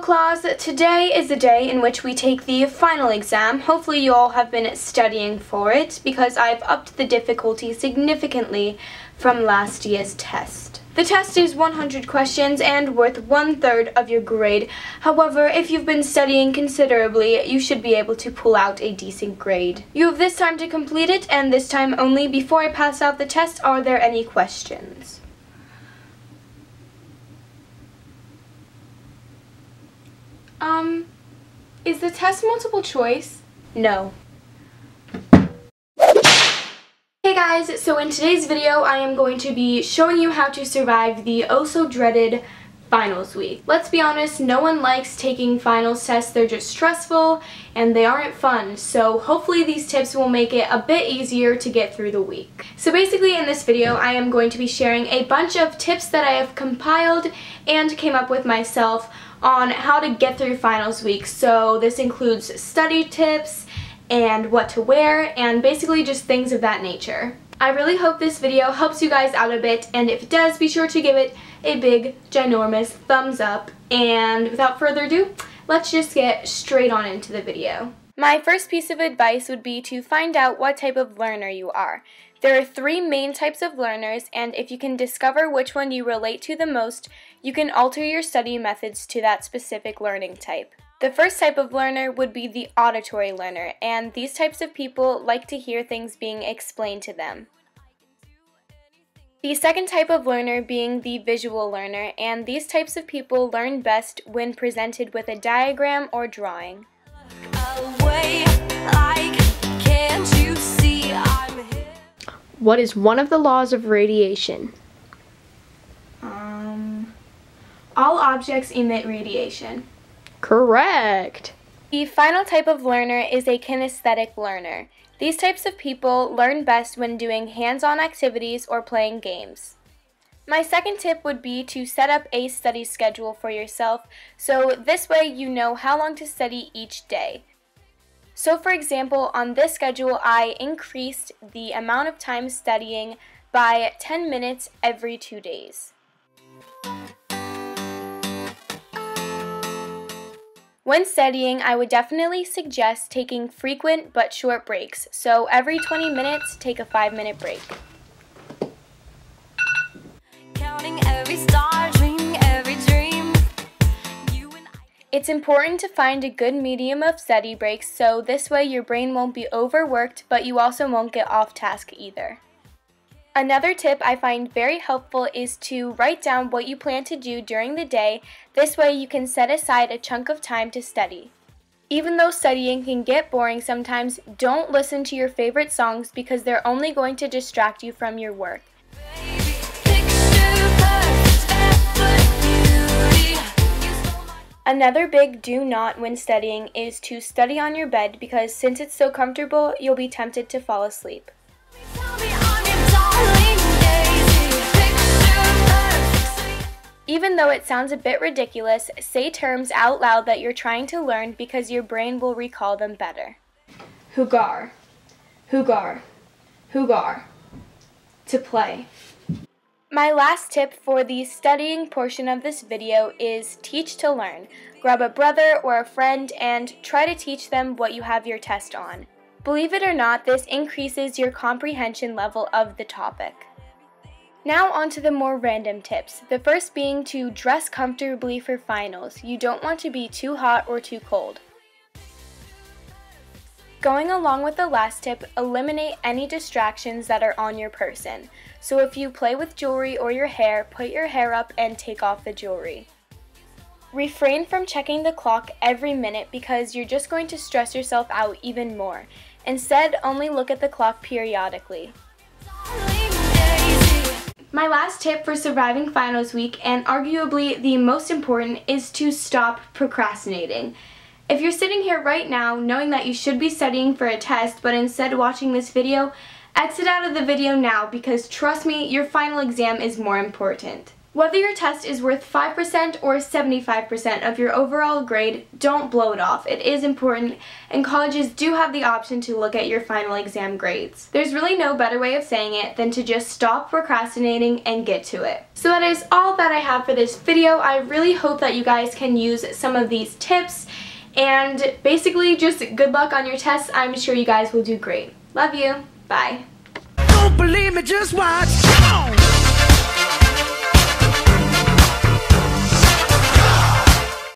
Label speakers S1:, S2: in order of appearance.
S1: class, today is the day in which we take the final exam. Hopefully you all have been studying for it because I've upped the difficulty significantly from last year's test. The test is 100 questions and worth 1/3 of your grade. However, if you've been studying considerably, you should be able to pull out a decent grade. You have this time to complete it, and this time only. Before I pass out the test, are there any questions? Is the test multiple choice? No. Hey guys, so in today's video I am going to be showing you how to survive the oh-so-dreaded finals week. Let's be honest, no one likes taking finals tests. They're just stressful and they aren't fun, so hopefully these tips will make it a bit easier to get through the week. So basically in this video I am going to be sharing a bunch of tips that I have compiled and came up with myself on how to get through finals week. So this includes study tips and what to wear and basically just things of that nature. I really hope this video helps you guys out a bit, and if it does, be sure to give it a big, ginormous thumbs up. And without further ado, let's just get straight on into the video. My first piece of advice would be to find out what type of learner you are. There are 3 main types of learners, and if you can discover which one you relate to the most, you can alter your study methods to that specific learning type. The first type of learner would be the auditory learner, and these types of people like to hear things being explained to them. The second type of learner being the visual learner, and these types of people learn best when presented with a diagram or drawing.
S2: What is one of the laws of radiation?
S1: All objects emit radiation.
S2: Correct.
S1: The final type of learner is a kinesthetic learner. These types of people learn best when doing hands-on activities or playing games. My second tip would be to set up a study schedule for yourself, so this way you know how long to study each day. So for example, on this schedule I increased the amount of time studying by 10 minutes every 2 days. When studying, I would definitely suggest taking frequent but short breaks. So every 20 minutes, take a 5-minute break. Counting every star, dreaming every dream. It's important to find a good medium of study breaks, so this way your brain won't be overworked, but you also won't get off task either. Another tip I find very helpful is to write down what you plan to do during the day. This way you can set aside a chunk of time to study. Even though studying can get boring sometimes, don't listen to your favorite songs because they're only going to distract you from your work. Another big do not when studying is to study on your bed, because since it's so comfortable, you'll be tempted to fall asleep. Even though it sounds a bit ridiculous, say terms out loud that you're trying to learn because your brain will recall them better. Hugar, hugar, hugar. To play. My last tip for the studying portion of this video is teach to learn. Grab a brother or a friend and try to teach them what you have your test on. Believe it or not, this increases your comprehension level of the topic. Now on to the more random tips. The first being to dress comfortably for finals. You don't want to be too hot or too cold. Going along with the last tip, eliminate any distractions that are on your person. So if you play with jewelry or your hair, put your hair up and take off the jewelry. Refrain from checking the clock every minute because you're just going to stress yourself out even more. Instead, only look at the clock periodically. My last tip for surviving finals week, and arguably the most important, is to stop procrastinating. If you're sitting here right now knowing that you should be studying for a test but instead watching this video, exit out of the video now because trust me, your final exam is more important. Whether your test is worth 5% or 75% of your overall grade, don't blow it off. It is important, and colleges do have the option to look at your final exam grades. There's really no better way of saying it than to just stop procrastinating and get to it. So that is all that I have for this video. I really hope that you guys can use some of these tips, and basically just good luck on your tests. I'm sure you guys will do great. Love you. Bye.
S3: Don't believe me, just watch.